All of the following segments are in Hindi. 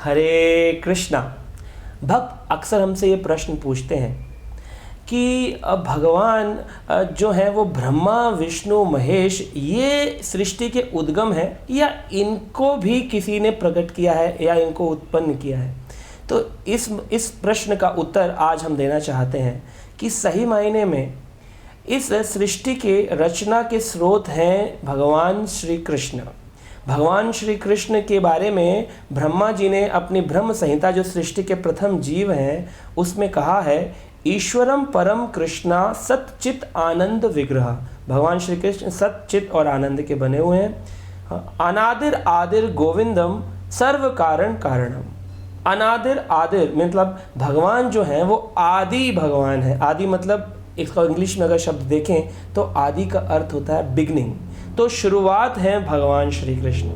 हरे कृष्णा। भक्त अक्सर हमसे ये प्रश्न पूछते हैं कि भगवान जो है वो ब्रह्मा विष्णु महेश ये सृष्टि के उद्गम है या इनको भी किसी ने प्रकट किया है या इनको उत्पन्न किया है। तो इस प्रश्न का उत्तर आज हम देना चाहते हैं कि सही मायने में इस सृष्टि के रचना के स्रोत हैं भगवान श्री कृष्ण। भगवान श्री कृष्ण के बारे में ब्रह्मा जी ने अपनी ब्रह्म संहिता जो सृष्टि के प्रथम जीव हैं उसमें कहा है, ईश्वरम परम कृष्णा सच्चित आनंद विग्रह। भगवान श्री कृष्ण सच्चित और आनंद के बने हुए हैं। अनादिर आदिर गोविंदम सर्व कारण कारणम। अनादिर आदिर मतलब भगवान जो हैं वो आदि भगवान है। आदि मतलब इसका इंग्लिश में अगर शब्द देखें तो आदि का अर्थ होता है बिगनिंग, तो शुरुआत है भगवान श्री कृष्ण।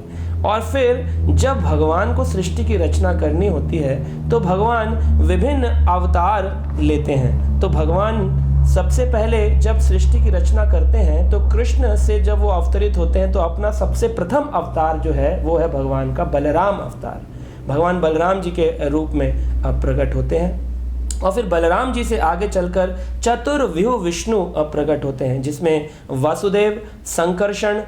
और फिर जब भगवान को सृष्टि की रचना करनी होती है तो भगवान विभिन्न अवतार लेते हैं। तो भगवान सबसे पहले जब सृष्टि की रचना करते हैं तो कृष्ण से जब वो अवतरित होते हैं तो अपना सबसे प्रथम अवतार जो है वो है भगवान का बलराम अवतार। भगवान बलराम जी के रूप में प्रकट होते हैं और फिर बलराम जी से आगे चलकर चतुर्व्यूह विष्णु प्रकट होते हैं, जिसमें वासुदेव, संकर्षण,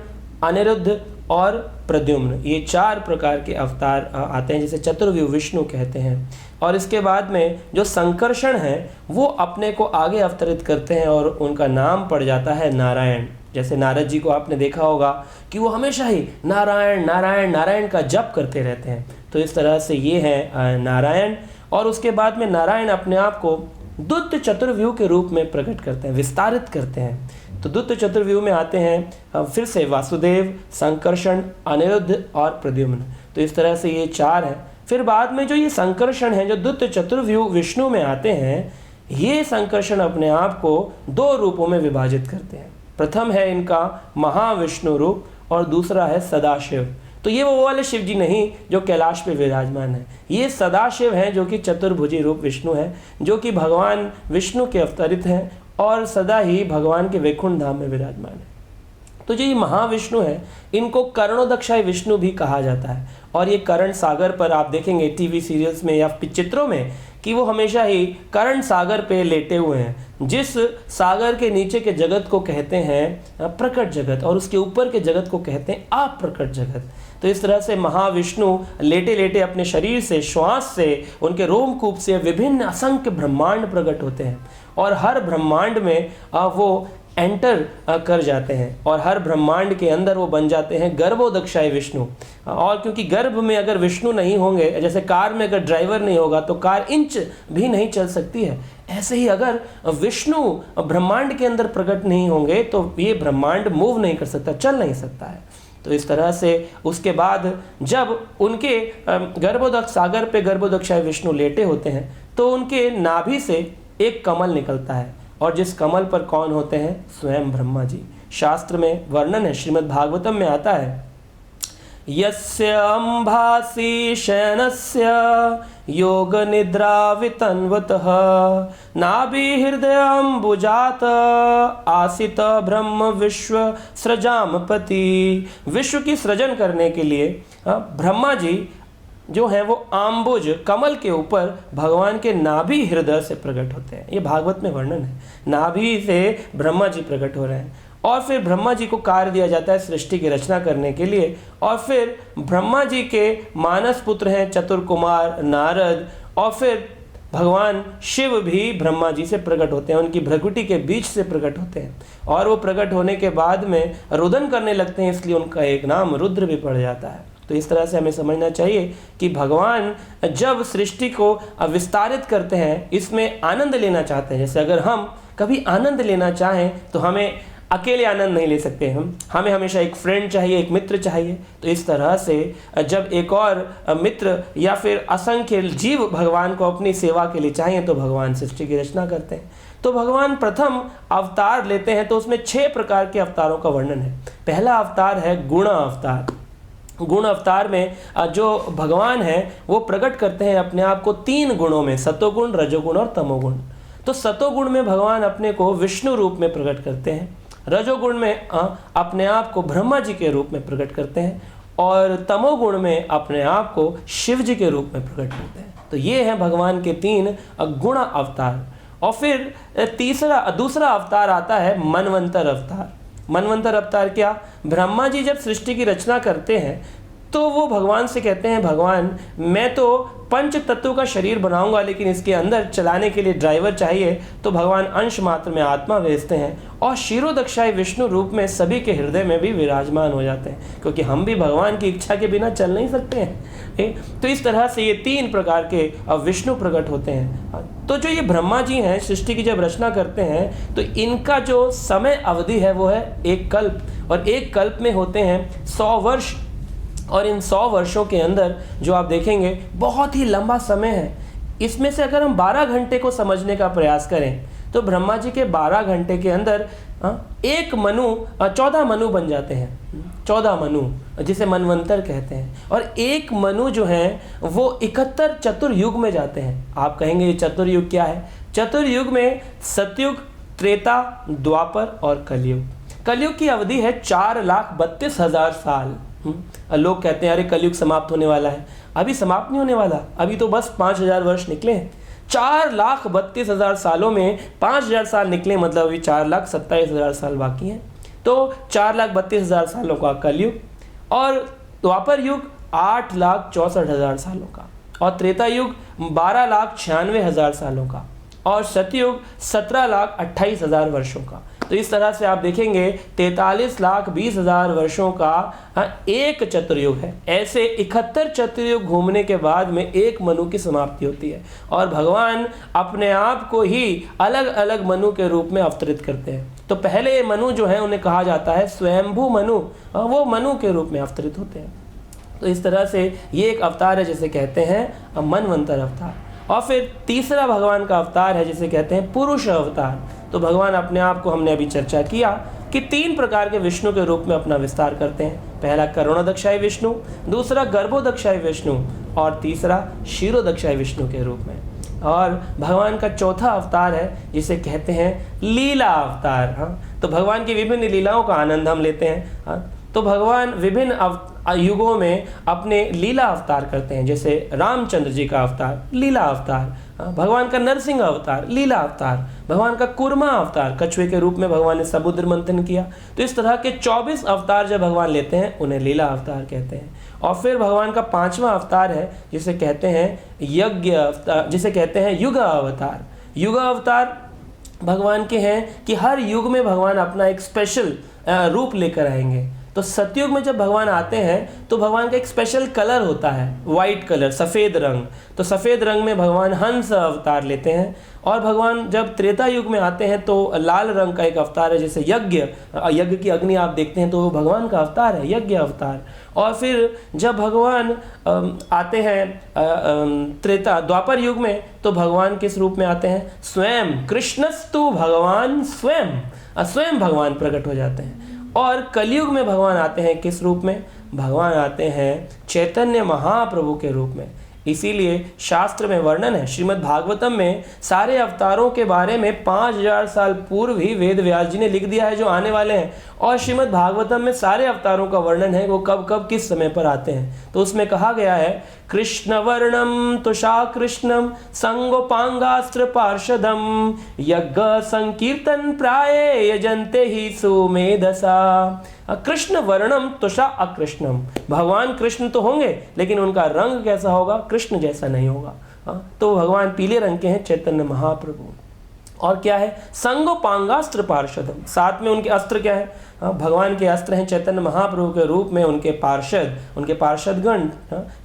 अनिरुद्ध और प्रद्युम्न ये 4 प्रकार के अवतार आते हैं जिसे चतुर्व्यूह विष्णु कहते हैं। और इसके बाद में जो संकर्षण है वो अपने को आगे अवतरित करते हैं और उनका नाम पड़ जाता है नारायण। जैसे नारद जी को आपने देखा होगा कि वो हमेशा ही नारायण नारायण नारायण का जप करते रहते हैं। तो इस तरह से ये है नारायण। और उसके बाद में नारायण अपने आप को द्वितीय चतुर्व्यूह के रूप में प्रकट करते हैं, विस्तारित करते हैं। तो द्वितीय चतुर्व्यूह में आते हैं फिर से वासुदेव, संकर्षण, अनिरुद्ध और प्रद्युम्न। तो इस तरह से ये 4 हैं। फिर बाद में जो ये संकर्षण है जो द्वितीय चतुर्व्यूह विष्णु में आते हैं, ये संकर्षण अपने आप को 2 रूपों में विभाजित करते हैं। प्रथम है इनका महाविष्णु रूप और दूसरा है सदाशिव। तो ये वो वाले शिव जी नहीं जो कैलाश पे विराजमान है, ये सदाशिव हैं जो कि चतुर्भुजी रूप विष्णु हैं, जो कि भगवान विष्णु के अवतरित हैं और सदा ही भगवान के वैकुंठ धाम में विराजमान है। तो जो ये महाविष्णु है इनको कर्णोदक्षाय विष्णु भी कहा जाता है। और ये कर्ण सागर पर आप देखेंगे टीवी सीरियल्स में या चित्रों में कि वो हमेशा ही कर्ण सागर पे लेटे हुए हैं। जिस सागर के नीचे के जगत को कहते हैं प्रकट जगत और उसके ऊपर के जगत को कहते हैं अप्रकट जगत। तो इस तरह से महाविष्णु लेटे लेटे अपने शरीर से, श्वास से, उनके रोमकूप से विभिन्न असंख्य ब्रह्मांड प्रकट होते हैं और हर ब्रह्मांड में वो एंटर कर जाते हैं और हर ब्रह्मांड के अंदर वो बन जाते हैं गर्भोदक्षाय विष्णु। और क्योंकि गर्भ में अगर विष्णु नहीं होंगे, जैसे कार में अगर ड्राइवर नहीं होगा तो कार इंच भी नहीं चल सकती है, ऐसे ही अगर विष्णु ब्रह्मांड के अंदर प्रकट नहीं होंगे तो ये ब्रह्मांड मूव नहीं कर सकता, चल नहीं सकता है। तो इस तरह से उसके बाद जब उनके गर्भोदक्ष सागर पे गर्भोदक्षाय विष्णु लेटे होते हैं तो उनके नाभि से एक कमल निकलता है और जिस कमल पर कौन होते हैं? स्वयं ब्रह्मा जी। शास्त्र में वर्णन है, श्रीमद् भागवतम में आता है, यस्य अंभासी शयनस्य योग निद्रा वितन्वतः नाभि हृदय अम्बुजात आसित ब्रह्म विश्व सृजामपति। विश्व की सृजन करने के लिए ब्रह्मा जी जो है वो आम्बुज कमल के ऊपर भगवान के नाभि हृदय से प्रकट होते हैं। ये भागवत में वर्णन है, नाभि से ब्रह्मा जी प्रकट हो रहे हैं। और फिर ब्रह्मा जी को कार्य दिया जाता है सृष्टि की रचना करने के लिए। और फिर ब्रह्मा जी के मानस पुत्र हैं चतुर्कुमार, नारद, और फिर भगवान शिव भी ब्रह्मा जी से प्रकट होते हैं, उनकी भ्रकुटी के बीच से प्रकट होते हैं। और वो प्रकट होने के बाद में रुदन करने लगते हैं, इसलिए उनका एक नाम रुद्र भी पड़ जाता है। तो इस तरह से हमें समझना चाहिए कि भगवान जब सृष्टि को विस्तारित करते हैं, इसमें आनंद लेना चाहते हैं। जैसे अगर हम कभी आनंद लेना चाहें तो हमें अकेले आनंद नहीं ले सकते, हमें हमेशा एक फ्रेंड चाहिए, एक मित्र चाहिए। तो इस तरह से जब एक और मित्र या फिर असंख्य जीव भगवान को अपनी सेवा के लिए चाहिए तो भगवान सृष्टि की रचना करते हैं। तो भगवान प्रथम अवतार लेते हैं तो उसमें 6 प्रकार के अवतारों का वर्णन है। पहला अवतार है गुण अवतार। गुण अवतार में जो भगवान है वो प्रकट करते हैं अपने आप को 3 गुणों में, सतोगुण, रजोगुण और तमोगुण। तो सतोगुण में भगवान अपने को विष्णु रूप में प्रकट करते हैं, रजोगुण में अपने आप को ब्रह्मा जी के रूप में प्रकट करते हैं और तमोगुण में अपने आप को शिव जी के रूप में प्रकट करते हैं। तो ये हैं भगवान के 3 गुण अवतार। और फिर दूसरा अवतार आता है मनवंतर अवतार। मनवंतर अवतार क्या? ब्रह्मा जी जब सृष्टि की रचना करते हैं तो वो भगवान से कहते हैं, भगवान मैं तो पंच तत्व का शरीर बनाऊंगा, लेकिन इसके अंदर चलाने के लिए ड्राइवर चाहिए। तो भगवान अंश मात्र में आत्मा भेजते हैं और क्षीरोदक्षाई विष्णु रूप में सभी के हृदय में भी विराजमान हो जाते हैं, क्योंकि हम भी भगवान की इच्छा के बिना चल नहीं सकते हैं। तो इस तरह से ये 3 प्रकार के विष्णु प्रकट होते हैं। तो जो ये ब्रह्मा जी हैं सृष्टि की जब रचना करते हैं तो इनका जो समय अवधि है वो है 1 कल्प, और 1 कल्प में होते हैं 100 वर्ष। और इन 100 वर्षों के अंदर जो आप देखेंगे बहुत ही लंबा समय है। इसमें से अगर हम 12 घंटे को समझने का प्रयास करें तो ब्रह्मा जी के 12 घंटे के अंदर 14 मनु बन जाते हैं। 14 मनु जिसे मनवंतर कहते हैं। और 1 मनु जो है वो 71 चतुर्युग में जाते हैं। आप कहेंगे ये चतुर्युग क्या है? चतुर्युग में सतयुग, त्रेता, द्वापर और कलयुग। कलयुग की अवधि है 4,32,000 साल। लोग कहते हैं अरे कलयुग समाप्त होने वाला है। अभी समाप्त नहीं होने वाला, अभी तो बस 5,000 वर्ष निकले हैं। 4,32,000 सालों में 5,000 साल निकले, मतलब अभी 4,27,000 साल बाकी हैं। तो 4,32,000 सालों का कलयुग, और द्वापर युग 8,64,000 सालों का, और त्रेता युग 12,96,000 सालों का, और सतयुग 17,28,000 वर्षों का। तो इस तरह से आप देखेंगे 43,20,000 वर्षों का एक चतुर्युग है। ऐसे 71 चतुर्युग घूमने के बाद में 1 मनु की समाप्ति होती है, और भगवान अपने आप को ही अलग अलग मनु के रूप में अवतरित करते हैं। तो पहले मनु जो है उन्हें कहा जाता है स्वयंभू मनु, वो मनु के रूप में अवतरित होते हैं। तो इस तरह से ये एक अवतार है जिसे कहते हैं मनवंतर अवतार। और फिर तीसरा भगवान का अवतार है जिसे कहते हैं पुरुष अवतार। तो भगवान अपने आप को, हमने अभी चर्चा किया कि 3 प्रकार के विष्णु के रूप में अपना विस्तार करते हैं। पहला करुणोदक्षाई विष्णु, दूसरा गर्भोदक्षाई विष्णु, और तीसरा क्षीरोदक्षाई विष्णु के रूप में। और भगवान का चौथा अवतार है जिसे कहते हैं लीला अवतार। हाँ, तो भगवान की विभिन्न लीलाओं का आनंद हम लेते हैं। हाँ, तो भगवान विभिन्न युगों में अपने लीला अवतार करते हैं, जैसे रामचंद्र जी का अवतार लीला अवतार, भगवान का नरसिंह अवतार लीला अवतार, भगवान का कुर्मा अवतार, कछुए के रूप में भगवान ने समुद्र मंथन किया। तो इस तरह के 24 अवतार जब भगवान लेते हैं उन्हें लीला अवतार कहते हैं। और फिर भगवान का 5वां अवतार है जिसे कहते हैं यज्ञ अवतार, जिसे कहते हैं युग अवतार। युग अवतार भगवान के हैं कि हर युग में भगवान अपना एक स्पेशल रूप लेकर आएंगे। तो सतयुग में जब भगवान आते हैं तो भगवान का एक स्पेशल कलर होता है, वाइट कलर, सफ़ेद रंग। तो सफ़ेद रंग में भगवान हंस अवतार लेते हैं। और भगवान जब त्रेता युग में आते हैं तो लाल रंग का एक अवतार है, जैसे यज्ञ की अग्नि आप देखते हैं तो वो भगवान का अवतार है, यज्ञ अवतार। और फिर जब भगवान आते हैं द्वापर युग में तो भगवान किस रूप में आते हैं? स्वयं कृष्णस्तु भगवान स्वयं भगवान प्रकट हो जाते हैं। और कलयुग में भगवान आते हैं किस रूप में? भगवान आते हैं चैतन्य महाप्रभु के रूप में। इसीलिए शास्त्र में वर्णन है, श्रीमद् भागवतम में सारे अवतारों के बारे में 5,000 साल पूर्व ही वेद व्यास जी ने लिख दिया है जो आने वाले हैं। और श्रीमद् भागवतम में सारे अवतारों का वर्णन है, वो कब कब किस समय पर आते हैं। तो उसमें कहा गया है कृष्ण वर्णम तुषा कृष्णम संगोपांगास्त्र पार्षदम यज्ञ संकीर्तन प्राये यजन्ते ही सुमेधसा। कृष्ण वर्णम तुषा अकृष्णम, भगवान कृष्ण तो होंगे लेकिन उनका रंग कैसा होगा? कृष्ण जैसा नहीं होगा। तो भगवान पीले रंग के हैं, चैतन्य महाप्रभु। और क्या है? संगोपांगास्त्र पार्षदम, साथ में उनके अस्त्र क्या है? भगवान के अस्त्र हैं चैतन्य महाप्रभु के रूप में उनके पार्षदगण,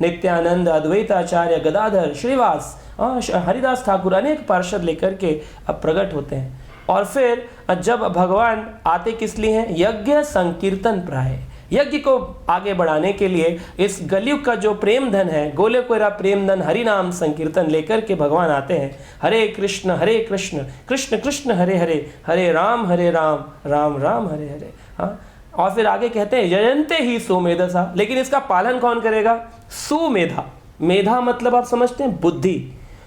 नित्यानंद, अद्वैताचार्य, गदाधर, श्रीवास, हरिदास ठाकुर, अनेक पार्षद लेकर के अब प्रकट होते हैं। और फिर जब भगवान आते किस लिए हैं? यज्ञ संकीर्तन प्राय, यज्ञ को आगे बढ़ाने के लिए इस कलयुग का जो प्रेम धन है, गोले कोयरा प्रेम धन हरि नाम संकीर्तन लेकर के भगवान आते हैं। हरे कृष्ण कृष्ण कृष्ण हरे हरे, हरे राम राम राम हरे हरे। हाँ, और फिर आगे कहते हैं यजन्ते ही सुमेधसा, लेकिन इसका पालन कौन करेगा? सुमेधा, मेधा मतलब आप समझते हैं बुद्धि।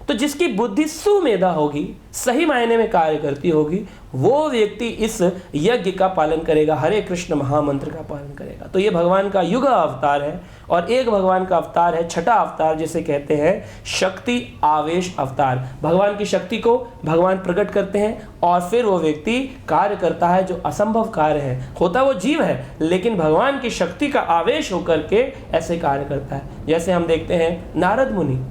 तो जिसकी बुद्धि सुमेधा होगी, सही मायने में कार्य करती होगी, वो व्यक्ति इस यज्ञ का पालन करेगा, हरे कृष्ण महामंत्र का पालन करेगा। तो ये भगवान का युग अवतार है। और एक भगवान का अवतार है छठा अवतार, जिसे कहते हैं शक्ति आवेश अवतार। भगवान की शक्ति को भगवान प्रकट करते हैं और फिर वो व्यक्ति कार्य करता है जो असंभव कार्य है। होता वो जीव है, लेकिन भगवान की शक्ति का आवेश होकर के ऐसे कार्य करता है। जैसे हम देखते हैं नारद मुनि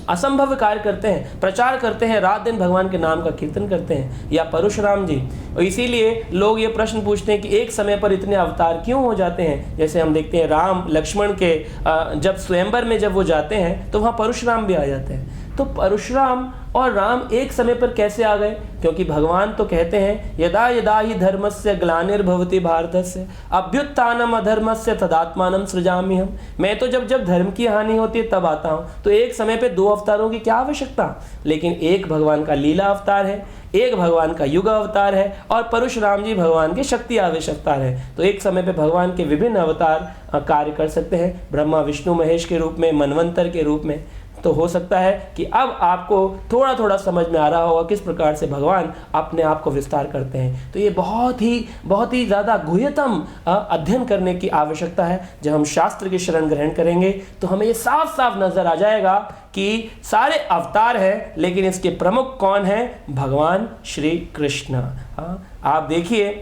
असंभव कार्य करते हैं, प्रचार करते हैं, रात दिन भगवान के नाम का कीर्तन करते हैं, या परशुराम जी। और इसीलिए लोग ये प्रश्न पूछते हैं कि एक समय पर इतने अवतार क्यों हो जाते हैं। जैसे हम देखते हैं राम लक्ष्मण के जब स्वयंवर में जब वो जाते हैं तो वहाँ परशुराम भी आ जाते हैं। तो परशुराम और राम एक समय पर कैसे आ गए? क्योंकि भगवान तो कहते हैं यदा यदा ही धर्मस्य ग्लानिर्भवति भारतस्य अभ्युत्थानम अधर्मस्य तदात्मानं सृजाम्यहम्। मैं तो जब जब धर्म की हानि होती है तब आता हूँ। तो एक समय पे दो अवतारों की क्या आवश्यकता? लेकिन एक भगवान का लीला अवतार है, एक भगवान का युग अवतार है, और परशुराम जी भगवान के शक्ति आवेश अवतार है। तो एक समय पे भगवान के विभिन्न अवतार कार्य कर सकते हैं, ब्रह्मा विष्णु महेश के रूप में, मनवंतर के रूप में। तो हो सकता है कि अब आपको थोड़ा थोड़ा समझ में आ रहा होगा किस प्रकार से भगवान अपने आप को विस्तार करते हैं। तो ये बहुत ही ज़्यादा गुह्यतम अध्ययन करने की आवश्यकता है। जब हम शास्त्र की शरण ग्रहण करेंगे तो हमें ये साफ साफ नजर आ जाएगा कि सारे अवतार हैं, लेकिन इसके प्रमुख कौन हैं? भगवान श्री कृष्ण। आप देखिए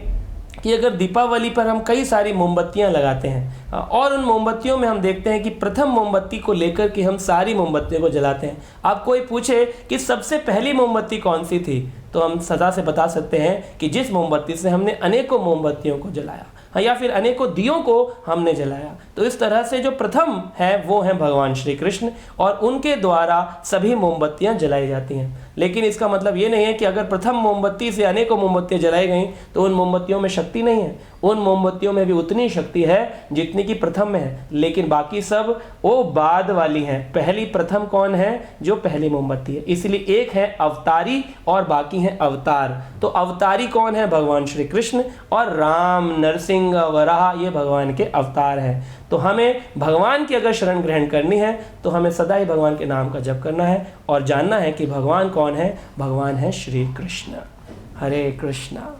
कि अगर दीपावली पर हम कई सारी मोमबत्तियां लगाते हैं और उन मोमबत्तियों में हम देखते हैं कि प्रथम मोमबत्ती को लेकर के हम सारी मोमबत्तियों को जलाते हैं। आप कोई पूछे कि सबसे पहली मोमबत्ती कौन सी थी, तो हम सदा से बता सकते हैं कि जिस मोमबत्ती से हमने अनेकों मोमबत्तियों को जलाया, या फिर अनेकों दियों को हमने जलाया। तो इस तरह से जो प्रथम है वो है भगवान श्री कृष्ण, और उनके द्वारा सभी मोमबत्तियां जलाई जाती हैं। लेकिन इसका मतलब ये नहीं है कि अगर प्रथम मोमबत्ती से अनेकों मोमबत्तियां जलाई गई तो उन मोमबत्तियों में शक्ति नहीं है। उन मोमबत्तियों में भी उतनी शक्ति है जितनी की प्रथम में है, लेकिन बाकी सब वो बाद वाली हैं। पहली प्रथम कौन है? जो पहली मोमबत्ती है। इसलिए एक है अवतारी और बाकी हैं अवतार। तो अवतारी कौन है? भगवान श्री कृष्ण, और राम, नरसिंह, वराह ये भगवान के अवतार हैं। तो हमें भगवान की अगर शरण ग्रहण करनी है तो हमें सदा ही भगवान के नाम का जप करना है और जानना है कि भगवान कौन है? भगवान है श्री कृष्ण। हरे कृष्णा।